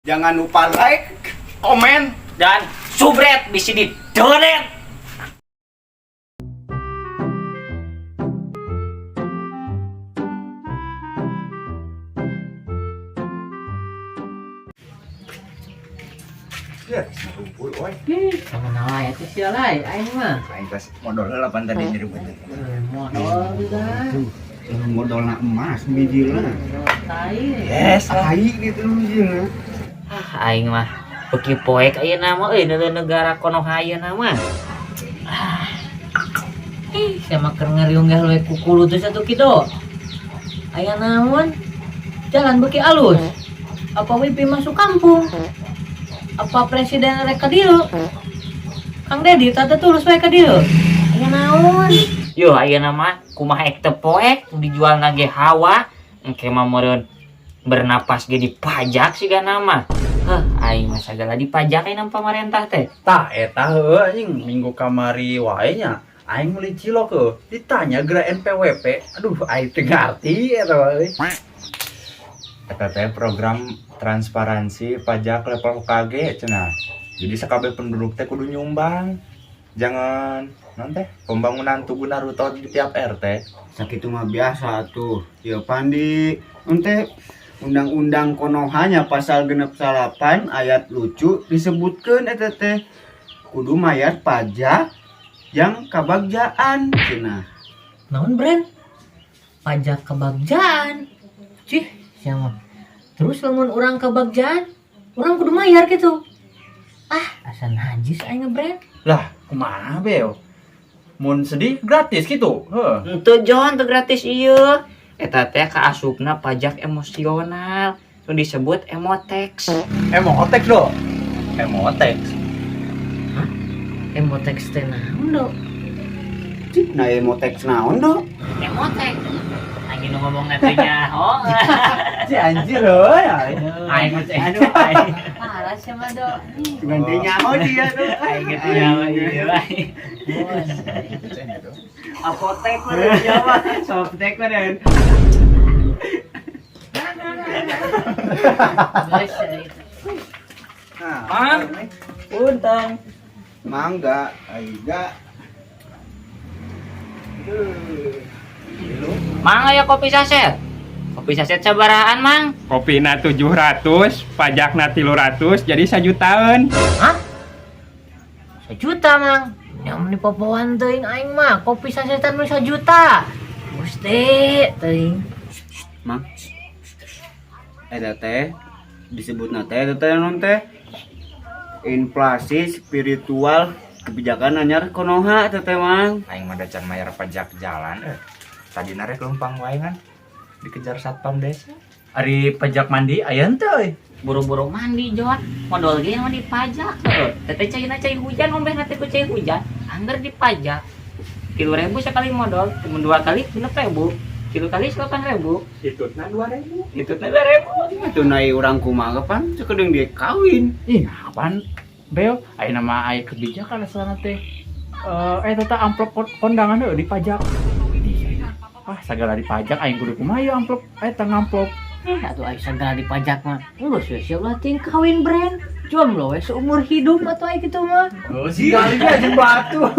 Jangan lupa like, komen, dan subscribe di sini. Donat. ya, kumpul, oi. Sama nawa itu sih lai, aing mah. Aing pas modal 8 tadi jadi bener. Modal juga. Modal emas biji lah. Tai. Yes, ai gitu biji lah. Aing mah beki poek aya nama euy negara Konoha aya nama. Sama keur ngariunggah we kukulu teh satu kido. Aya naon? Jalan beki alus. Apa wifi masuk kampung? Apa presiden rek ka dieu? Kang Dedi tata tulus we ka dieu. Aya naon? Yo aya nama kumaha ek teu poek dijual nage hawa engke mah meureun bernapas ge dipajak siga nama. Aing mah sagala dipajak nang pamarentah teh. Tah eta heueuh anjing minggu kamari wae nya aing meuli cilok heuh ditanya geura NPWP. Aduh aing teu ngarti eta euy. Eta teh program transparansi pajak level UKG cenah. Jadi sakabeh penduduk teh kudu nyumbang. Jangan non teh pembangunan Tuguna Ruto di tiap RT. Sakitu mah biasa tuh. Ya Pandi, ente undang-undang Konohanya pasal 68 ayat lucu disebutkeun eta teh kudu mayar pajak yang kabagjaan cenah. Naon brand? Pajak kebagjaan. Cih, siapa? Terus lamun urang kebagjaan, urang kudu mayar gitu. Asa najis aing ngebrand. Lah kumaha beo? Mun sedih gratis gitu. Heuh. Henteu John teu gratis ieu. Eta teh kaasupna pajak emosional, nu disebut emotex. Emotex do. Emotex. Emotex teh naon do? Nah emotex naon do? Emotex. Lagi nu ngomong nantinya, oh. Si anjir heuy. Aing mah cek. Aduh, aing. Parah sih mah do. Ganti nyaho dia tuh. Aing gitu ya ieu aing. Apotek mah di Jawa, softtek mah dan. Mang, punten. Mangga, aiga. Mang aya kopi saset. Kopi saset sabarahan, Mang? Kopina 700, pajakna 300, jadi 1 jutaan. Hah? 1 juta, Mang. Yang meni popoan teuing aing mah, kopi sasetan mah 1 juta. Gusti, teuing. Mang. Eta teh disebutna teh eta teh naon teh? Inflasi spiritual kebijakan anyar Konoha eta teh Mang. Aing mah dacan mayar pajak jalan. Tadina rek lempang wae kan. Dikejar satpam desa. Ari pajak mandi aya henteu euy. Buru-buru mandi, Jot. Modal ge mah dipajak. Teteh cai hujan, ombeh teh ku cai hujan. Angger dipajak. 3.000 sekali modal, cuma 2 kali 6.000. 3 kali 8.000. Hitutna 2.000. Itu teh 2.000. Itu naik urang kumaha pan sakedeung dia kawin. Ih, apaan? Beo, ayeuna mah aya kebijakan asana teh. Teh amplop kondangan heuh dipajak. Sagala dipajak aing kudu kumaha ieu amplop eta ngamplop. Atuh aya segala dipajak mah. Urus we sieulah ting kawin brand. Jomblo we seumur hidup atuh aya kitu mah. Oh, si kali aja batu.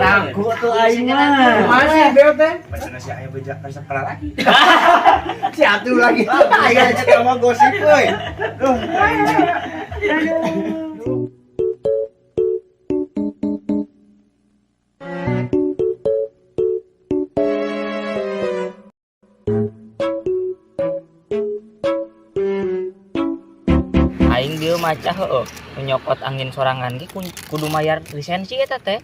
Ragu tuh aing mah. Masih beo teh. Masana si aya bejak kan sekolah lagi. Si atuh lagi. Aing aja sama gosip euy. Aing dieu maca heueuh, nyokot angin sorangan ge kudu mayar lisensi eta teh.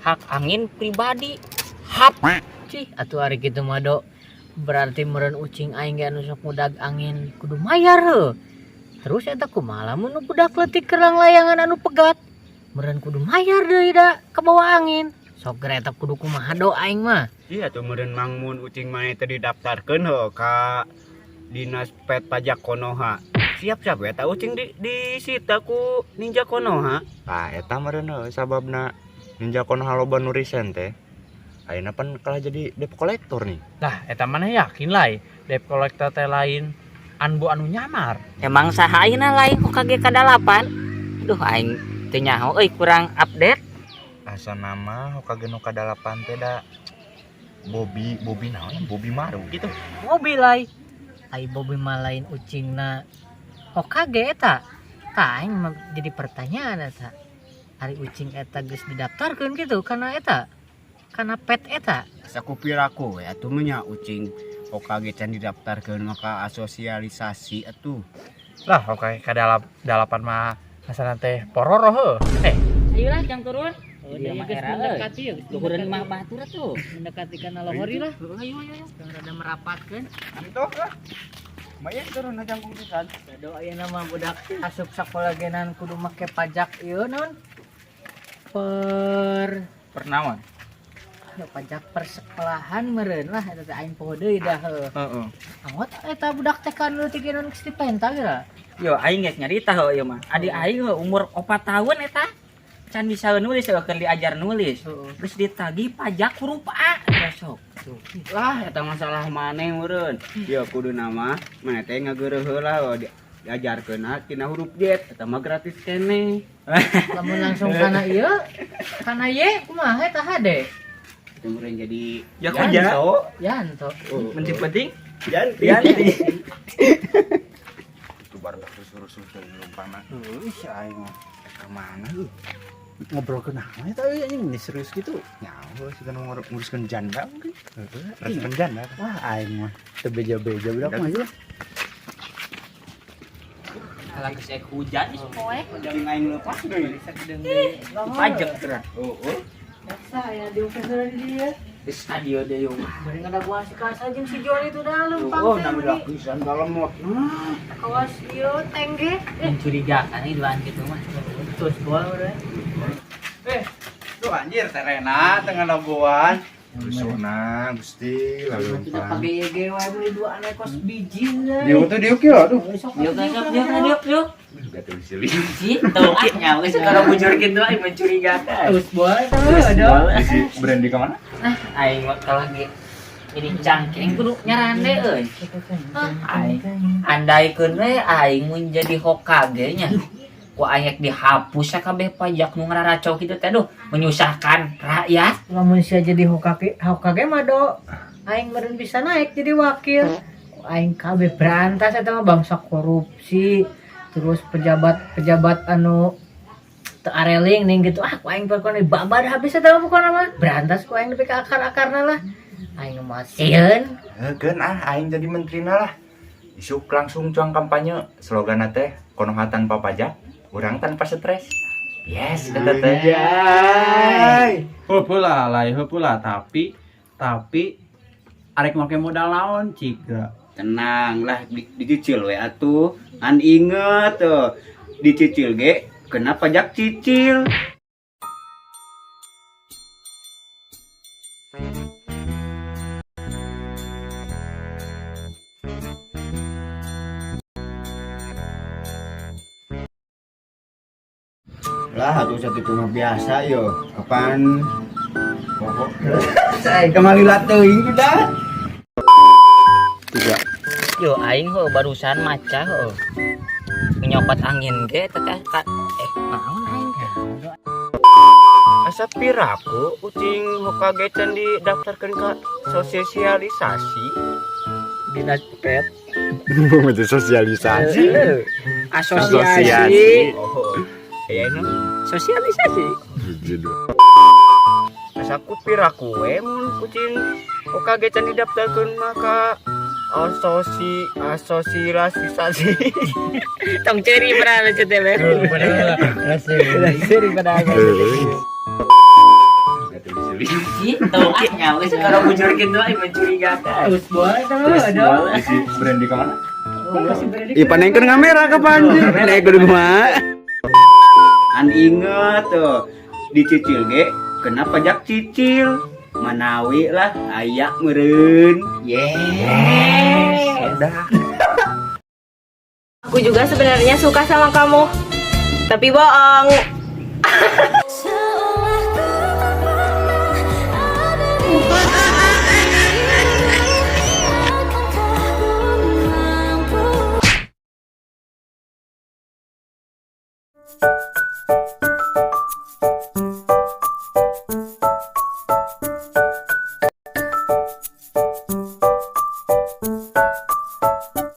Hak angin pribadi. Hap. Cih, atuh ari kitu mah do. Berarti meureun ucing aing ge anu sok mudag angin kudu mayar heuh. Terus eta kumaha lamun nu budak leutik kerang layangan anu pegat. Meureun kudu mayar deui da ka bawah angin. Sok geura eta kudu kumaha do aing mah. Iya tuh meureun Mang Mun ucing mah teh didaftarkeun heuh ka Dinas Pet Pajak Konoha. Siap-siap eta ucing disita ku Ninja Konoha. Tah eta meureun sababna Ninja Konoha loba nu resign teh. Ayeuna pan kalah jadi debt collector nih. Lah, eta maneh yakin lai, debt collector teh lain Anbo anu nyamar. Emang saha ayeuna lain Hokage ka-8? Duh aing teu nyaho euy kurang update. Asa nama Hokage no ka-8 teh da Bobby naon? Bobby Maru gitu. Mobil lai. Ai Bobby malain ucingna Hokage eta. Tah aing mah jadi pertanyaan eta. Ari ucing eta geus didaftarkeun gitu kana eta. Kana pet eta. Sakupiraku ya atuh nya ucing Hokage can didaftarkeun maka asosialisasi atuh. Lah oke ka-8 mah asana teh pororo heuh. Ayolah jang turun. Oh, Dia dia mah geus era mendekati ya. luhureun mah batur atuh. Mendekati kana lohori lah. Ayo. Yang rada merapatkeun. Gitu lah. Maya turun aja pisan. Dado ayeuna mah budak asup sakolagenan kudu make pajak ieu naon? Pernaon? Pajak persekolahan meureun lah eta teh aing poho deui dah heuh. Heeh. Anggot eta budak teh kan leutik keun geus dipenta geura. Yo aing geus nyarita heuh ieu mah. Adik aing umur 4 tahun eta. Can bisa nulis keur diajar nulis. Terus ditagih pajak huruf A besok. Lah eta masalah maneh meureun. Ya kudu nama maneh teh ngageureuh heula diajarkeunna tina huruf Z eta mah gratis keneh. Lamun langsung kana ieu, kana ye kumaha eta hade? Itu meureun jadi Ya kerja. Yanto. Penting penting. Janti. Itu baru suruh-suruh lumpana. Ih, aing mah Ka mana lu? ngobrol ke nama eta euy anjing ini serius gitu. Nyawa sih kan nguruskeun janda mungkin. Nguruskeun janda. Wah aing mah teu beja-beja budak mah ya. Kalau geus hujan ieu poe. Jangan aing lepas deui. Pajak geura. Biasa ya diukir di dia. Di stadion deui. Bari ngadaguan si Kasa jeung si Joni itu dah lempang Oh, teh. nami lapisan dalam mot. Kawas ieu tengge. Mencurigakan ini doan gitu mah. Terus gua udah. Tuh anjir terena tengah labuan. Rusona Gusti lalu Tidak lumpang. pakai YG wae beli 2 aneh kos biji Dieu tuh dieu kieu aduh. Yuk. Gatel silih. Gitu ahnya geus kalau bujur kitu aing mencurigakan. Terus boy ada. Si Brandy ka mana? Nah, aing mah kalau lagi ini cangking kudu nyarande euy. Aing andaikeun we aing mun jadi Hokage nya. Ku aing dihapus sakabeh pajak nu ngararacau kitu teh aduh menyusahkan rakyat. Lamun sia jadi Hokage mah do aing meureun bisa naik jadi wakil. Aing kabeh berantas eta mah bangsa korupsi. Terus pejabat anu teu areling ning gitu ku aing pokona babad habis eta mah pokona mah berantas ku aing nepi ka akar-akarna lah. Aing mah sieun. Heun aing jadi menterina lah. Isuk langsung cuang kampanye sloganna teh konoha tanpa pajak, urang tanpa stres. Yes, kata teh. Heupula lai heupula tapi arek make modal naon ciga. Tenang lah dicicil we atuh. An inget tuh dicicil ge kena pajak cicil. Lah atuh sakitu mah biasa yo. Kapan pokok kembali teuing udah. Yo aing heuh barusan maca heuh. Nyopot angin ge teh naon aing teh. Asa piraku ucing Hokage can didaftarkeun ka sosialisasi. Dinas pet. Mau sosialisasi. Asosiasi. Oh. Ya ini sosialisasi. Asa kupiraku we mun ucing Hokage can didaftarkeun maka asosialisasi. Tong ceri pernah lucu teh. Ceri pada Gatel silih. gitu ahnya geus kalau bujur kitu aing mencurigakan. Terus boy ada. Si Brandy ka mana? Ih panengkeun ngamera kapan? Nek kudu mah. An inget tuh dicicil ge kena pajak cicil. Manawi lah aya meureun. Yes. Aku juga sebenarnya suka sama kamu, tapi bohong.